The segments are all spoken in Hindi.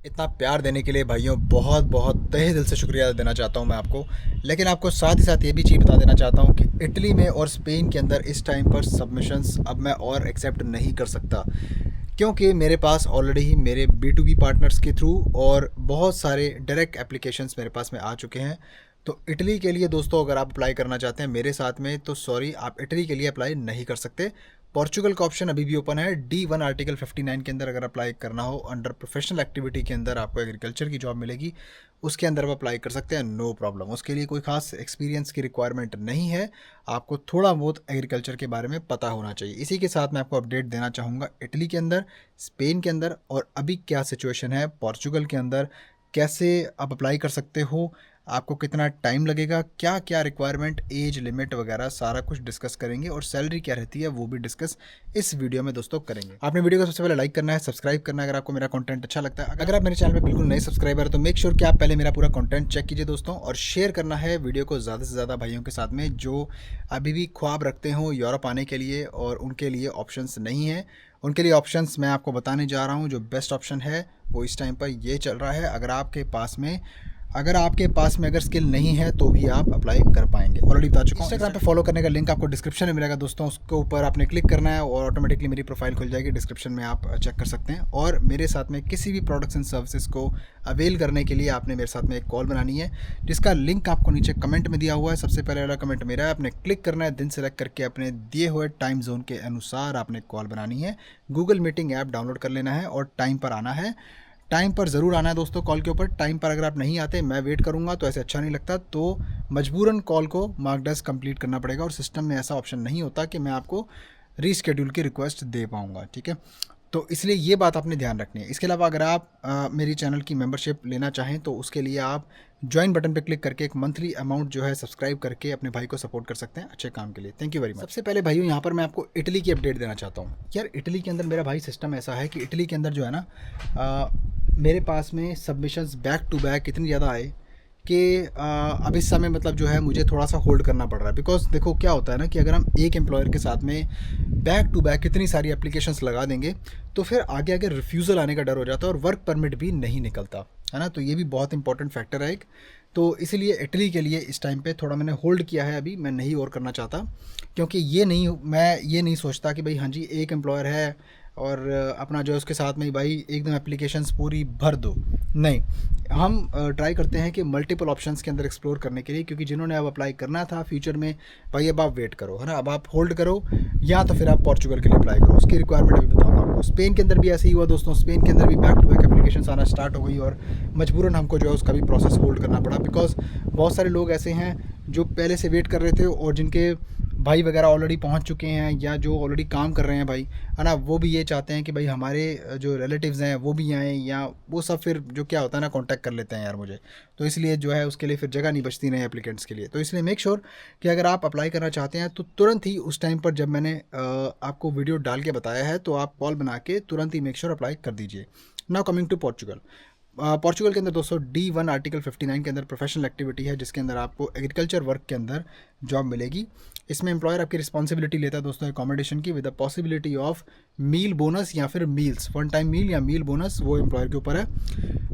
इतना प्यार देने के लिए भाइयों बहुत बहुत तहे दिल से शुक्रिया देना चाहता हूं मैं आपको। लेकिन आपको साथ ही साथ ये भी चीज़ बता देना चाहता हूं कि इटली में और स्पेन के अंदर इस टाइम पर सबमिशंस अब मैं और एक्सेप्ट नहीं कर सकता, क्योंकि मेरे पास ऑलरेडी ही मेरे B2B पार्टनर्स के थ्रू और बहुत सारे डायरेक्ट एप्लीकेशंस मेरे पास में आ चुके हैं। तो इटली के लिए दोस्तों अगर आप अप्लाई करना चाहते हैं मेरे साथ में तो सॉरी, आप इटली के लिए अप्लाई नहीं कर सकते। पोर्चुगल का ऑप्शन अभी भी ओपन है। D1 आर्टिकल 59 के अंदर अगर अप्लाई करना हो अंडर प्रोफेशनल एक्टिविटी के अंदर आपको एग्रीकल्चर की जॉब मिलेगी, उसके अंदर आप अप्लाई कर सकते हैं, नो प्रॉब्लम। उसके लिए कोई खास एक्सपीरियंस की रिक्वायरमेंट नहीं है, आपको थोड़ा बहुत एग्रीकल्चर के बारे में पता होना चाहिए। इसी के साथ मैं आपको अपडेट देना चाहूँगा इटली के अंदर, स्पेन के अंदर और अभी क्या सिचुएशन है पोर्चुगल के अंदर, कैसे आप अप्लाई कर सकते हो, आपको कितना टाइम लगेगा, क्या क्या रिक्वायरमेंट, एज लिमिट वगैरह सारा कुछ डिस्कस करेंगे और सैलरी क्या रहती है वो भी डिस्कस इस वीडियो में दोस्तों करेंगे। आपने वीडियो को सबसे पहले लाइक करना है, सब्सक्राइब करना है अगर आपको मेरा कंटेंट अच्छा लगता है। अगर आप मेरे चैनल पे बिल्कुल नए सब्सक्राइबर है तो मेक श्योर कि आप पहले मेरा पूरा कंटेंट चेक कीजिए दोस्तों, और शेयर करना है वीडियो को ज़्यादा से ज़्यादा भाइयों के साथ में जो अभी भी ख्वाब रखते हो यूरोप आने के लिए और उनके लिए ऑप्शंस नहीं है। उनके लिए ऑप्शंस मैं आपको बताने जा रहा हूँ। जो बेस्ट ऑप्शन है वो इस टाइम पर ये चल रहा है। अगर आपके पास में अगर स्किल नहीं है तो भी आप अप्लाई कर पाएंगे। ऑलरेडी बता चुका हूँ। इंस्टाग्राम पे फॉलो करने का लिंक आपको डिस्क्रिप्शन में मिलेगा दोस्तों, उसके ऊपर आपने क्लिक करना है और ऑटोमेटिकली मेरी प्रोफाइल खुल जाएगी। डिस्क्रिप्शन में आप चेक कर सकते हैं। और मेरे साथ में किसी भी प्रोडक्ट्स एंड सर्विसेज को अवेल करने के लिए आपने मेरे साथ में एक कॉल बनानी है, जिसका लिंक आपको नीचे कमेंट में दिया हुआ है। सबसे पहले वाला कमेंट मेरा है, आपने क्लिक करना है, दिन सेलेक्ट करके अपने दिए हुए टाइम जोन के अनुसार आपने कॉल बनानी है। गूगल मीटिंग ऐप डाउनलोड कर लेना है और टाइम पर आना है। टाइम पर ज़रूर आना है दोस्तों कॉल के ऊपर। टाइम पर अगर आप नहीं आते मैं वेट करूंगा तो ऐसे अच्छा नहीं लगता, तो मजबूरन कॉल को मार्क डस्ट कंप्लीट करना पड़ेगा और सिस्टम में ऐसा ऑप्शन नहीं होता कि मैं आपको रीशेड्यूल की रिक्वेस्ट दे पाऊंगा, ठीक है। तो इसलिए ये बात आपने ध्यान रखनी है। इसके अलावा अगर आप मेरी चैनल की मेंबरशिप लेना चाहें तो उसके लिए आप ज्वाइन बटन पर क्लिक करके एक मंथली अमाउंट जो है सब्सक्राइब करके अपने भाई को सपोर्ट कर सकते हैं अच्छे काम के लिए। Thank you very much. सबसे पहले भाइयों यहाँ पर मैं आपको इटली की अपडेट देना चाहता हूँ। यार इटली के अंदर मेरा भाई सिस्टम ऐसा है कि इटली के अंदर जो है ना मेरे पास में सबमिशंस बैक टू बैक इतनी ज़्यादा आए कि अब इस समय मतलब जो है मुझे थोड़ा सा होल्ड करना पड़ रहा है। बिकॉज देखो क्या होता है ना कि अगर हम एक एम्प्लॉयर के साथ में बैक टू बैक इतनी सारी एप्लीकेशंस लगा देंगे तो फिर आगे आगे रिफ्यूज़ल आने का डर हो जाता है और वर्क परमिट भी नहीं निकलता है ना। तो ये भी बहुत इंपॉर्टेंट फैक्टर है एक। तो इसीलिए इटली के लिए इस टाइम पे थोड़ा मैंने होल्ड किया है, अभी मैं नहीं और करना चाहता, क्योंकि मैं ये नहीं सोचता कि भाई हाँ जी एक एम्प्लॉयर है और अपना जो है उसके साथ में ही भाई एकदम एप्लीकेशंस पूरी भर दो। नहीं, हम ट्राई करते हैं कि मल्टीपल ऑप्शंस के अंदर एक्सप्लोर करने के लिए, क्योंकि जिन्होंने अब अप्लाई करना था फ्यूचर में भाई अब आप वेट करो, है ना। अब आप होल्ड करो या तो फिर आप पोर्चुगल के लिए अप्लाई करो, उसकी रिक्वायरमेंट अभी बताऊंगा आपको। स्पेन के अंदर भी ऐसे ही हुआ दोस्तों। स्पेन के अंदर भी बैक टू बैक एप्लीकेशन आना स्टार्ट हो गई और मजबूरन हमको जो है उसका भी प्रोसेस होल्ड करना पड़ा। बिकॉज बहुत सारे लोग ऐसे हैं जो पहले से वेट कर रहे थे और जिनके भाई वगैरह ऑलरेडी पहुंच चुके हैं या जो ऑलरेडी काम कर रहे हैं भाई, है ना, वो भी ये चाहते हैं कि भाई हमारे जो रिलेटिव्स हैं वो भी आएँ, या वो सब फिर जो क्या होता है ना कांटेक्ट कर लेते हैं यार मुझे। तो इसलिए जो है उसके लिए फिर जगह नहीं बचती नए एप्लीकेंट्स के लिए। तो इसलिए मेक श्योर कि अगर आप अप्लाई करना चाहते हैं तो तुरंत ही उस टाइम पर जब मैंने आपको वीडियो डाल के बताया है तो आप कॉल बना के तुरंत ही मेक श्योर अप्लाई कर दीजिए। Now coming to Portugal. Portugal के अंदर दोस्तों D1 आर्टिकल 59 के अंदर प्रोफेशनल एक्टिविटी है, जिसके अंदर आपको एग्रीकल्चर वर्क के अंदर जॉब मिलेगी। इसमें एम्प्लॉयर आपकी रिस्पॉन्सिबिलिटी लेता है दोस्तों अकोमोडेशन की, with the possibility of meal bonus या फिर मील्स, वन टाइम मील या मील बोनस, वो एम्प्लॉयर के ऊपर है।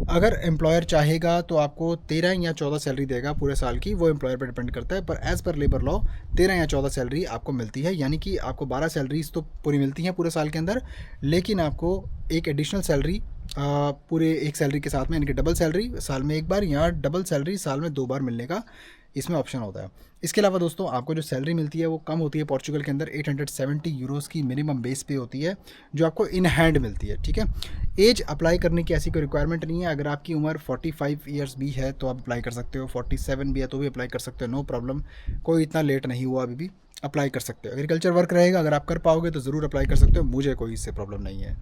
अगर एम्प्लॉयर चाहेगा तो आपको 13 या 14 सैलरी देगा पूरे साल की, वो एम्प्लॉयर पर डिपेंड करता है। पर एज़ पर लेबर लॉ 13 या 14 सैलरी आपको मिलती है, यानी कि आपको 12 सैलरीज तो पूरी मिलती हैं पूरे साल के अंदर, लेकिन आपको एक एडिशनल सैलरी पूरे एक सैलरी के साथ में, यानी कि डबल सैलरी साल में एक बार या डबल सैलरी साल में 2 बार मिलने का इसमें ऑप्शन होता है। इसके अलावा दोस्तों आपको जो सैलरी मिलती है वो कम होती है पोर्चुगल के अंदर। 870 यूरोज़ की मिनिमम बेस पे होती है जो आपको इन हैंड मिलती है, ठीक है। एज अप्लाई करने की ऐसी कोई रिक्वायरमेंट नहीं है। अगर आपकी उम्र 45 ईयर्स भी है तो आप अप्लाई कर सकते हो, 47 भी है तो भी अप्लाई कर सकते हो, नो प्रॉब्लम। कोई इतना लेट नहीं हुआ, अभी भी अप्लाई कर सकते हो। एग्रीकल्चर वर्क रहेगा, अगर आप कर पाओगे तो ज़रूर अप्लाई कर सकते हो, मुझे कोई इससे प्रॉब्लम नहीं है।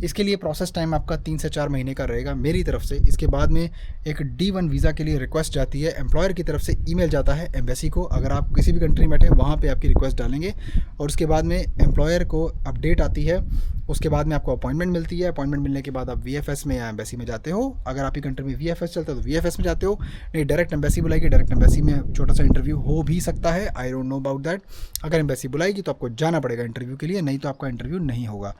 इसके लिए प्रोसेस टाइम आपका 3 से 4 महीने का रहेगा मेरी तरफ से। इसके बाद में एक D1 वीज़ा के लिए रिक्वेस्ट जाती है, एम्प्लॉयर की तरफ से ईमेल जाता है एम्बेसी को। अगर आप किसी भी कंट्री में बैठे वहाँ पे आपकी रिक्वेस्ट डालेंगे और उसके बाद में एम्प्लॉयर को अपडेट आती है उसके बाद में आपको अपॉइंटमेंट मिलती है। अपॉइंटमेंट मिलने के बाद आप वीएफएस में या एम्बेसी में जाते हो। अगर आपकी कंट्री में वीएफएस चलता है तो वीएफएस में जाते हो, नहीं डायरेक्ट एम्बेसी बुलाएगी, डायरेक्ट एम्बेसी में छोटा सा इंटरव्यू हो भी सकता है, I don't know about that. अगर एम्बेसी बुलाएगी तो आपको जाना पड़ेगा इंटरव्यू के लिए, नहीं तो आपका इंटरव्यू नहीं होगा।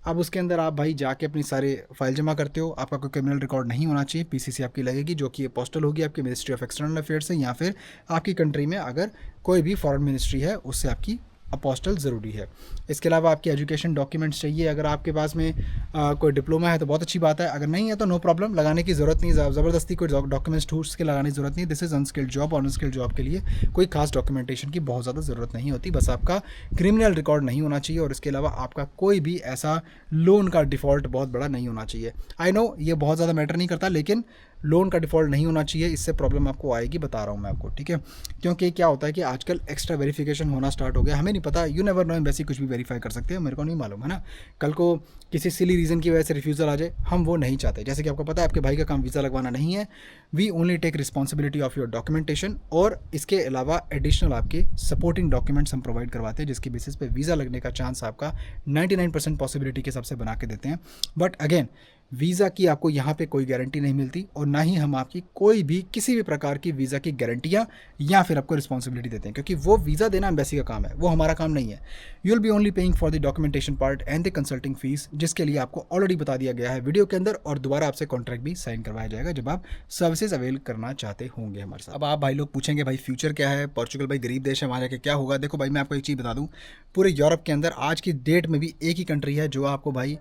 अब उसके अंदर आप भाई जाके अपनी सारे फाइल जमा करते हो। आपका कोई क्रिमिनल रिकॉर्ड नहीं होना चाहिए, पीसीसी आपकी लगेगी, जो कि पोस्टल होगी आपकी मिनिस्ट्री ऑफ एक्सटर्नल अफेयर्स से, या फिर आपकी कंट्री में अगर कोई भी फॉरेन मिनिस्ट्री है उससे आपकी अपोस्टल ज़रूरी है। इसके अलावा आपकी एजुकेशन डॉक्यूमेंट्स चाहिए। अगर आपके पास में कोई डिप्लोमा है तो बहुत अच्छी बात है, अगर नहीं है तो नो प्रॉब्लम, लगाने की ज़रूरत नहीं, ज़बरदस्ती कोई डॉक्यूमेंट्स ठूस के लगाने की ज़रूरत नहीं। This is unskilled job, unskilled job के लिए कोई खास डॉक्यूमेंटेशन की बहुत ज़्यादा ज़रूरत नहीं होती, बस आपका क्रिमिनल रिकॉर्ड नहीं होना चाहिए और इसके अलावा आपका कोई भी ऐसा लोन का डिफ़ॉल्ट बहुत बड़ा नहीं होना चाहिए। आई नो ये बहुत ज़्यादा मैटर नहीं करता, लेकिन लोन का डिफ़ॉल्ट नहीं होना चाहिए, इससे प्रॉब्लम आपको आएगी, बता रहा हूँ मैं आपको, ठीक है। क्योंकि क्या होता है कि आजकल एक्स्ट्रा वेरिफिकेशन होना स्टार्ट हो गया, हमें नहीं पता, यू नेवर नो, एम्बेसी कुछ भी वेरीफाई कर सकते हैं, मेरे को नहीं मालूम है ना, कल को किसी सिली रीज़न की वजह से रिफ्यूज़ल आ जाए, हम वो नहीं चाहते। जैसे कि आपको पता है आपके भाई का काम वीज़ा लगवाना नहीं है, we only take responsibility of your documentation, और इसके अलावा एडिशनल आपके सपोर्टिंग डॉक्यूमेंट्स हम प्रोवाइड करवाते हैं, जिसकी बेसिस पे वीज़ा लगने का चांस आपका 99% पॉसिबिलिटी के हिसाब से बना के देते हैं। बट अगेन वीज़ा की आपको यहाँ पे कोई गारंटी नहीं मिलती, और ना ही हम आपकी कोई भी किसी भी प्रकार की वीज़ा की गारंटियाँ या फिर आपको रिस्पॉन्सिबिलिटी देते हैं, क्योंकि वो वीज़ा देना एम्बेसी का काम है, वो हमारा काम नहीं है। You will be only paying for the documentation part and the consulting fees, जिसके लिए आपको ऑलरेडी बता दिया गया है वीडियो के अंदर, और दोबारा आपसे कॉन्ट्रैक्ट भी साइन करवाया जाएगा जब आप सर्विसेज अवेल करना चाहते होंगे हमारे साथ। अब आप भाई लोग पूछेंगे भाई फ्यूचर क्या है, पोर्चुगल भाई गरीब देश है, वहाँ जाके क्या होगा। देखो भाई मैं आपको एक चीज़ बता दूँ, पूरे यूरोप के अंदर आज की डेट में भी एक ही कंट्री है जो आपको भाई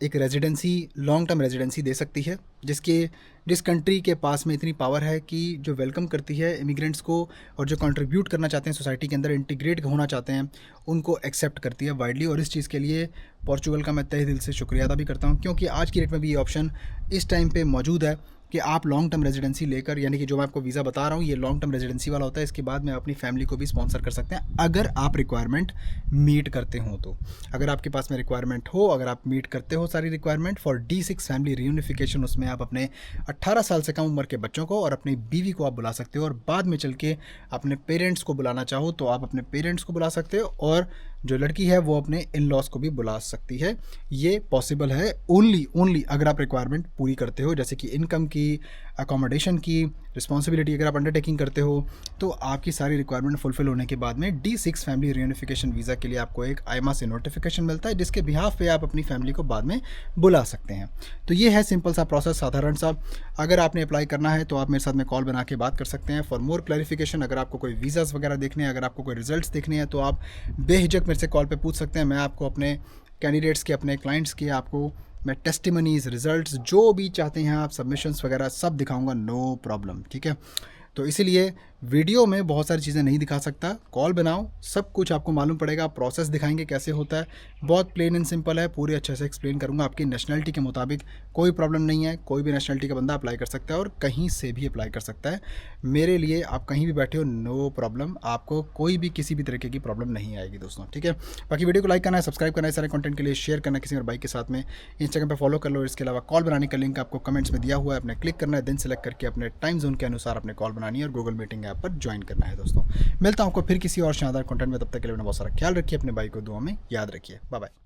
एक रेजिडेंसी, लॉन्ग टर्म रेजिडेंसी दे सकती है, जिस कंट्री के पास में इतनी पावर है कि जो वेलकम करती है इमिग्रेंट्स को, और जो कंट्रीब्यूट करना चाहते हैं सोसाइटी के अंदर, इंटीग्रेट होना चाहते हैं, उनको एक्सेप्ट करती है वाइडली। और इस चीज़ के लिए पोर्चुगल का मैं तहे दिल से शुक्रिया अदा भी करता हूँ, क्योंकि आज की डेट में भी ये ऑप्शन इस टाइम पे मौजूद है कि आप लॉन्ग टर्म रेजिडेंसी लेकर, यानी कि जो मैं आपको वीज़ा बता रहा हूँ ये लॉन्ग टर्म रेजिडेंसी वाला होता है, इसके बाद में अपनी फैमिली को भी स्पॉन्सर कर सकते हैं अगर आप रिक्वायरमेंट मीट करते हो। तो अगर आपके पास में रिक्वायरमेंट हो, अगर आप मीट करते हो सारी रिक्वायरमेंट फॉर D6 फैमिली रियूनिफिकेशन, उसमें आप अपने 18 साल से कम उम्र के बच्चों को और अपनी बीवी को आप बुला सकते हो, और बाद में चल के अपने पेरेंट्स को बुलाना चाहो तो आप अपने पेरेंट्स को बुला सकते हो, और जो लड़की है वो अपने इन लॉज को भी बुला सकती है। ये पॉसिबल है ओनली अगर आप रिक्वायरमेंट पूरी करते हो, जैसे कि इनकम की, अकोमोडेशन की, रिस्पॉन्सिबिलिटी अगर आप अंडरटेकिंग करते हो, तो आपकी सारी रिक्वायरमेंट फुलफिल होने के बाद में D6 फैमिली रियूनिफिकेशन वीज़ा के लिए आपको एक आईमा से नोटिफिकेशन मिलता है, जिसके बिहाफ पे आप अपनी फैमिली को बाद में बुला सकते हैं। तो ये है सिंपल सा प्रोसेस, साधारण सा। अगर आपने अप्लाई करना है तो आप मेरे साथ में कॉल बना के बात कर सकते हैं फॉर मोर क्लैरिफिकेशन। अगर आपको कोई वीज़ाज़ वगैरह देखने हैं, अगर आपको कोई रिजल्ट्स देखने हैं, तो आप बेहिचक मेरे से कॉल पर पूछ सकते हैं। मैं आपको अपने कैंडिडेट्स के, अपने क्लाइंट्स के, आपको मैं टेस्टिमनीज़, रिजल्ट्स जो भी चाहते हैं आप, सबमिशंस वगैरह सब दिखाऊंगा, नो प्रॉब्लम, ठीक है। तो इसीलिए वीडियो में बहुत सारी चीज़ें नहीं दिखा सकता, कॉल बनाओ, सब कुछ आपको मालूम पड़ेगा, प्रोसेस दिखाएंगे कैसे होता है, बहुत प्लेन एंड सिंपल है, पूरे अच्छे से एक्सप्लेन करूंगा। आपकी नेशनलिटी के मुताबिक कोई प्रॉब्लम नहीं है, कोई भी नेशनलिटी का बंदा अप्लाई कर सकता है और कहीं से भी अप्लाई कर सकता है। मेरे लिए आप कहीं भी बैठे हो, नो प्रॉब्लम, आपको कोई भी किसी भी तरीके की प्रॉब्लम नहीं आएगी दोस्तों, ठीक है। बाकी वीडियो को लाइक करना है, सब्सक्राइब करना है सारे कंटेंट के लिए, शेयर करना है किसी और भाई के साथ में, इंस्टाग्राम पर फॉलो कर लो। इसके अलावा कॉल बनाने का लिंक आपको कमेंट्स में दिया हुआ है, अपने क्लिक करना है, दिन सेलेक्ट करके अपने टाइम जोन के अनुसार अपने कॉल बनानी है और गूगल मीटिंग ऐप पर ज्वाइन करना है दोस्तों। मिलता हूं आपको फिर किसी और शानदार कंटेंट में, तब तक के लिए अपना बहुत सारा ख्याल रखिए, अपने भाई को दुआ में याद रखिए, बाय बाय।